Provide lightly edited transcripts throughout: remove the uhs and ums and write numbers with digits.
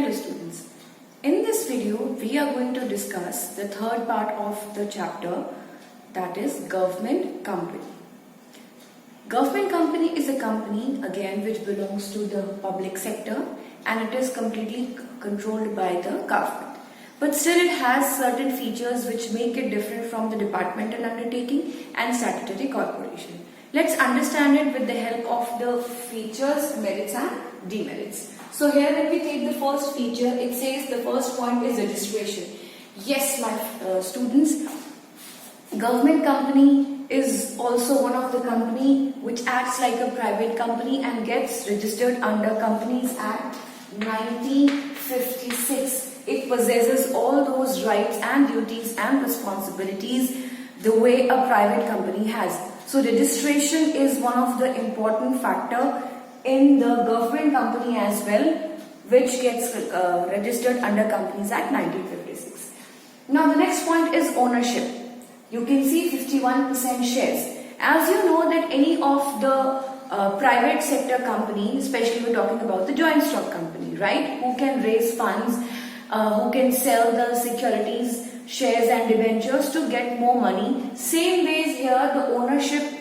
Hello students, in this video we are going to discuss the third part of the chapter, that is government company. Government company is a company again which belongs to the public sector and it is completely controlled by the government. But still it has certain features which make it different from the departmental undertaking and statutory corporation. Let's understand it with the help of the features, merits and demerits. So here when we take the first feature, it says the first point is registration. Yes, my students, government company is also one of the company which acts like a private company and gets registered under Companies Act 1956. It possesses all those rights and duties and responsibilities the way a private company has. So registration is one of the important factor in the government company as well, which gets registered under Companies Act 1956. Now the next point is ownership. You can see 51% shares. As you know that any of the private sector company, especially we're talking about the joint stock company, right? Who can raise funds, who can sell the securities, shares and debentures to get more money. Same ways here the ownership,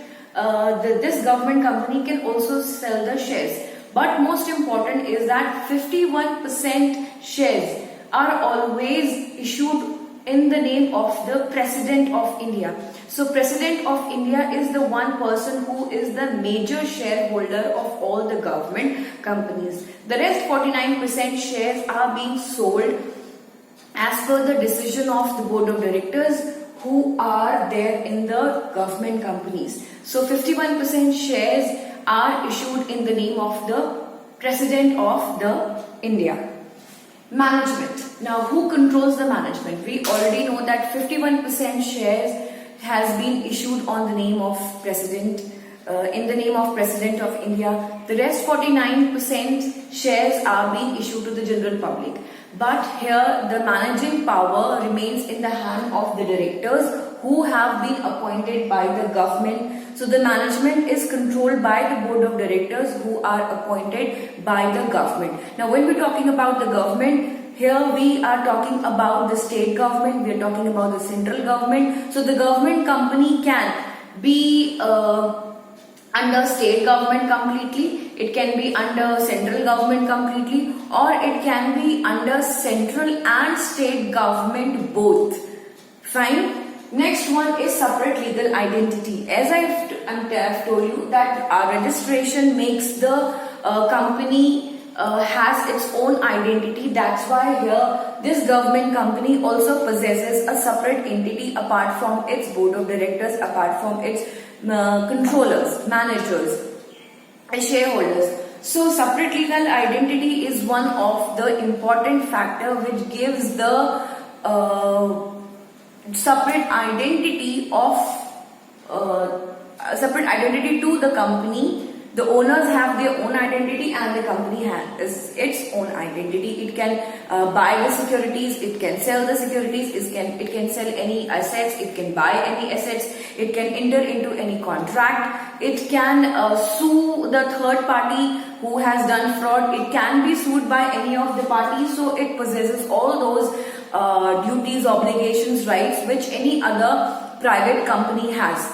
this government company can also sell the shares. But most important is that 51% shares are always issued in the name of the President of India. So President of India is the one person who is the major shareholder of all the government companies. The rest 49% shares are being sold as per the decision of the board of directors who are there in the government companies. So 51% shares are issued in the name of the President of the India. Management. Now who controls the management? We already know that 51% shares has been issued on the name of President, in the name of President of India. The rest 49% shares are being issued to the general public. But here the managing power remains in the hand of the directors who have been appointed by the government. So the management is controlled by the board of directors who are appointed by the government. Now when we're talking about the government, here we are talking about the state government, we are talking about the central government. So the government company can be under state government completely, it can be under central government completely, or it can be under central and state government both. Fine. Next one is separate legal identity. As I've told you that our registration makes the company has its own identity. That's why here this government company also possesses a separate entity apart from its board of directors, apart from its controllers, managers and shareholders. So separate legal identity is one of the important factor which gives the separate identity to the company. The owners have their own identity and the company has its own identity. It can buy the securities, it can sell the securities, it can sell any assets, it can buy any assets, it can enter into any contract, it can sue the third party who has done fraud, it can be sued by any of the parties. So it possesses all those duties, obligations, rights which any other private company has.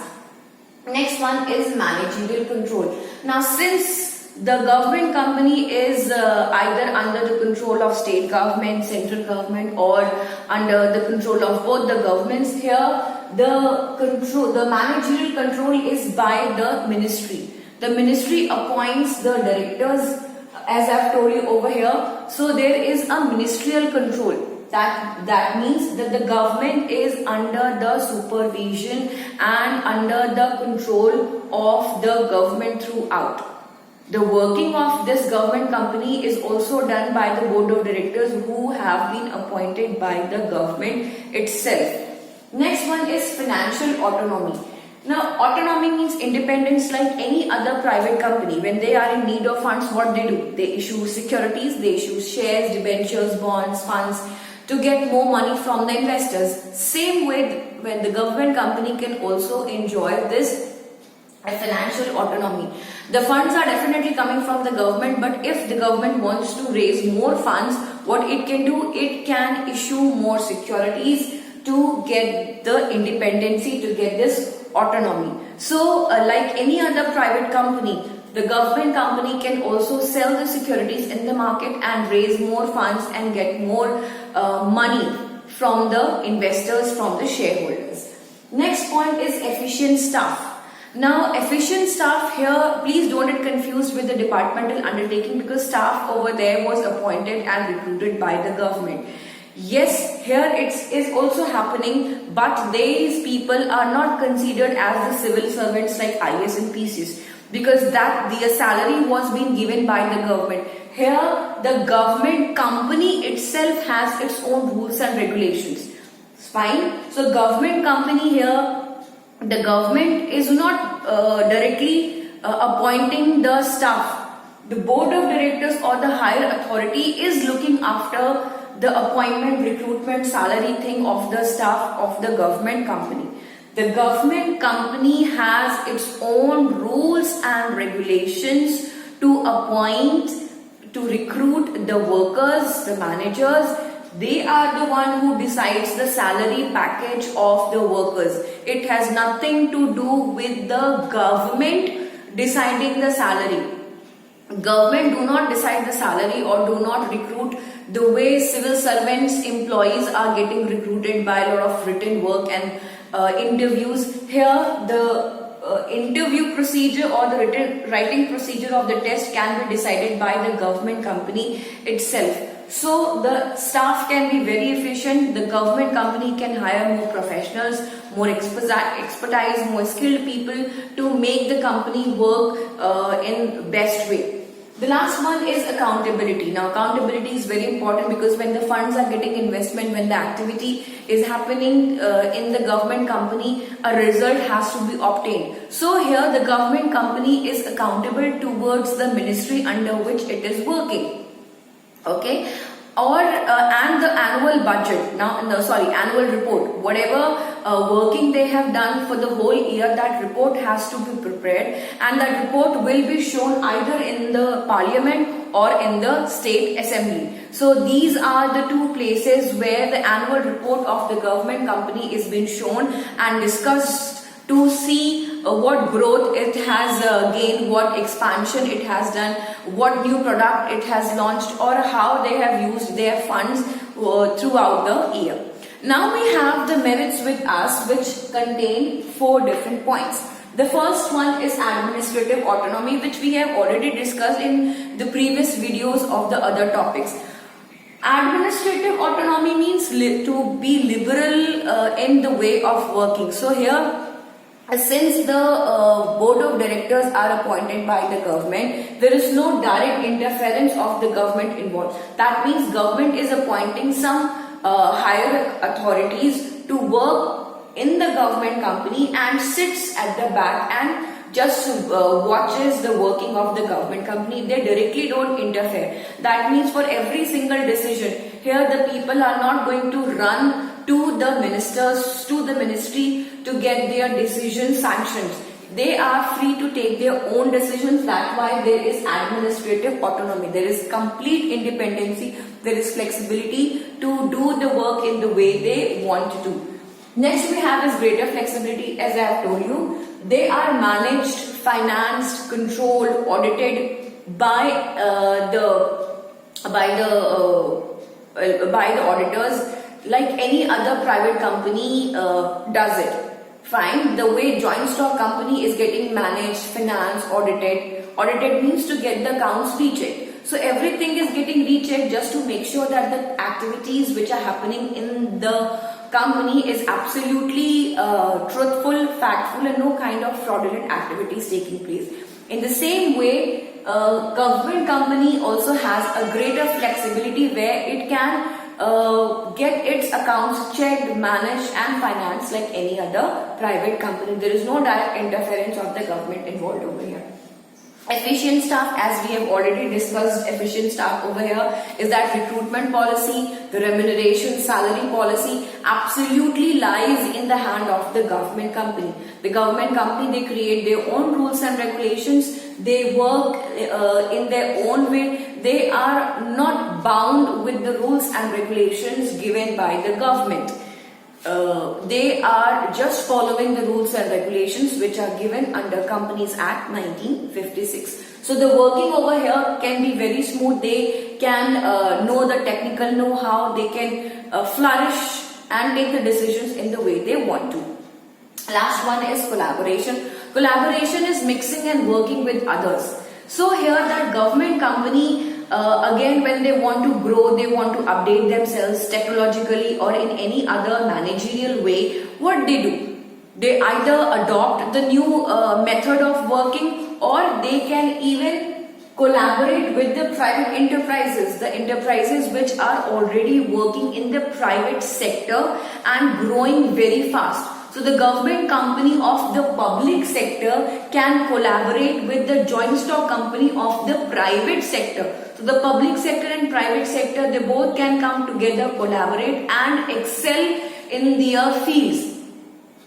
Next one is managerial control. Now since the government company is either under the control of state government, central government or under the control of both the governments, here the managerial control is by the ministry. The ministry appoints the directors, as I've told you over here. So there is a ministerial control. That means that the government is under the supervision and under the control of the government throughout. The working of this government company is also done by the board of directors who have been appointed by the government itself. Next one is financial autonomy. Now autonomy means independence like any other private company. When they are in need of funds, what they do? They issue securities, they issue shares, debentures, bonds, funds to get more money from the investors. Same way when the government company can also enjoy this a financial autonomy. The funds are definitely coming from the government, but if the government wants to raise more funds, what it can do, it can issue more securities to get the independency, to get this autonomy. So like any other private company, the government company can also sell the securities in the market and raise more funds and get more money from the investors, from the shareholders. Next point is efficient staff. Now, efficient staff here, please don't get confused with the departmental undertaking, because staff over there was appointed and recruited by the government. Yes, here it is also happening, but these people are not considered as the civil servants like IAS and PCS, because that the salary was being given by the government. Here, the government company itself has its own rules and regulations. Fine. So, government company here, the government is not directly appointing the staff. The board of directors or the higher authority is looking after the appointment, recruitment, salary thing of the staff of the government company. The government company has its own rules and regulations to appoint, to recruit the workers, the managers. They are the one who decides the salary package of the workers. It has nothing to do with the government deciding the salary. Government do not decide the salary or do not recruit the way civil servants, employees are getting recruited by a lot of written work and interviews. Here the interview procedure or the writing procedure of the test can be decided by the government company itself. So the staff can be very efficient. The government company can hire more professionals, more expertise, more skilled people to make the company work in best way. The last one is accountability. Now, accountability is very important, because when the funds are getting investment, when the activity is happening in the government company, a result has to be obtained. So here the government company is accountable towards the ministry under which it is working. Okay, or and the annual budget, annual report, whatever working they have done for the whole year, that report has to be prepared, and that report will be shown either in the parliament or in the state assembly. So these are the two places where the annual report of the government company is being shown and discussed to see what growth it has gained, what expansion it has done, what new product it has launched, or how they have used their funds throughout the year. Now we have the merits with us, which contain 4 different points. The first one is administrative autonomy, which we have already discussed in the previous videos of the other topics. Administrative autonomy means to be liberal in the way of working. So here, since the board of directors are appointed by the government, there is no direct interference of the government involved. That means government is appointing some higher authorities to work in the government company and sits at the back and just watches the working of the government company. They directly don't interfere. That means for every single decision, here the people are not going to run to the ministers, to the ministry to get their decisions sanctioned. They are free to take their own decisions. That's why there is administrative autonomy. There is complete independency. There is flexibility to do the work in the way they want to do. Next we have is greater flexibility. As I have told you, they are managed, financed, controlled, audited by the auditors, like any other private company does it. Fine. The way joint stock company is getting managed, financed, audited. Audited means to get the accounts rechecked. So everything is getting rechecked just to make sure that the activities which are happening in the company is absolutely truthful, factful, and no kind of fraudulent activities taking place. In the same way, government company also has a greater flexibility where it can get its accounts checked, managed and financed like any other private company. There is no direct interference of the government involved over here. Efficient staff, as we have already discussed, efficient staff over here is that recruitment policy, the remuneration, salary policy absolutely lies in the hand of the government company. The government company, they create their own rules and regulations. They work in their own way. They are not bound with the rules and regulations given by the government. They are just following the rules and regulations which are given under Companies Act 1956. So the working over here can be very smooth. They can know the technical know-how. They can flourish and take the decisions in the way they want to. Last one is collaboration. Collaboration is mixing and working with others. So here that government company, again, when they want to grow, they want to update themselves technologically or in any other managerial way, what they do? They either adopt the new method of working, or they can even collaborate with the private enterprises, the enterprises which are already working in the private sector and growing very fast. So the government company of the public sector can collaborate with the joint stock company of the private sector. So the public sector and private sector, they both can come together, collaborate and excel in their fields.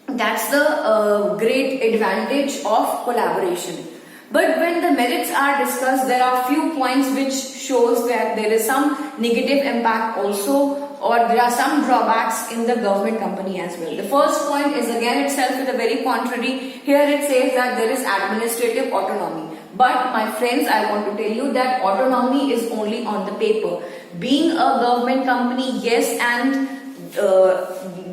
That's the great advantage of collaboration. But when the merits are discussed, there are few points which shows that there is some negative impact also, or there are some drawbacks in the government company as well. The first point is again itself is a very contrary. Here it says that there is administrative autonomy. But my friends, I want to tell you that autonomy is only on the paper. Being a government company, yes, and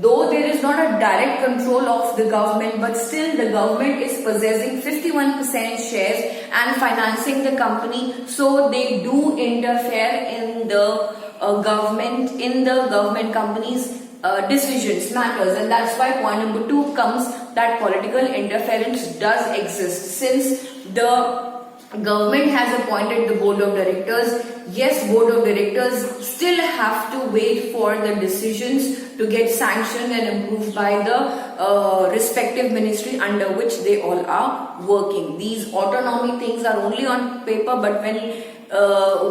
though there is not a direct control of the government, but still the government is possessing 51% shares and financing the company, so they do interfere in the government company's decisions, matters, and that's why point number 2 comes, that political interference does exist. Since the government has appointed the board of directors, yes, board of directors still have to wait for the decisions to get sanctioned and approved by the respective ministry under which they all are working. These autonomy things are only on paper, but when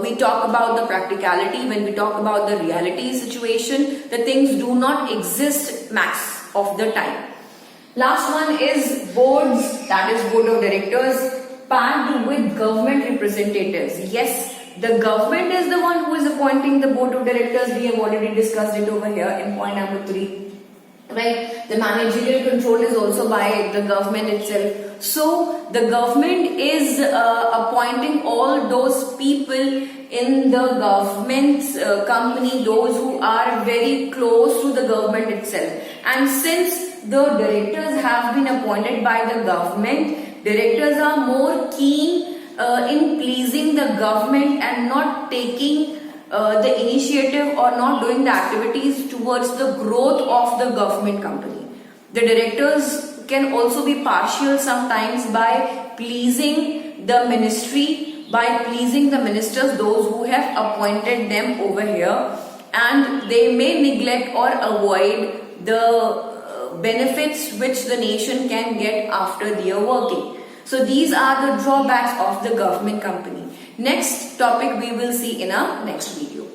we talk about the practicality, when we talk about the reality situation, the things do not exist max of the time. Last one is boards, that is board of directors packed with government representatives. Yes, the government is the one who is appointing the board of directors. We have already discussed it over here in point number 3. Right? The managerial control is also by the government itself. So the government is appointing all those people in the government company, those who are very close to the government itself. And since the directors have been appointed by the government, directors are more keen in pleasing the government and not taking the initiative or not doing the activities towards the growth of the government company. The directors can also be partial sometimes by pleasing the ministry, by pleasing the ministers, those who have appointed them over here, and they may neglect or avoid the benefits which the nation can get after their working. So these are the drawbacks of the government company. Next topic we will see in our next video.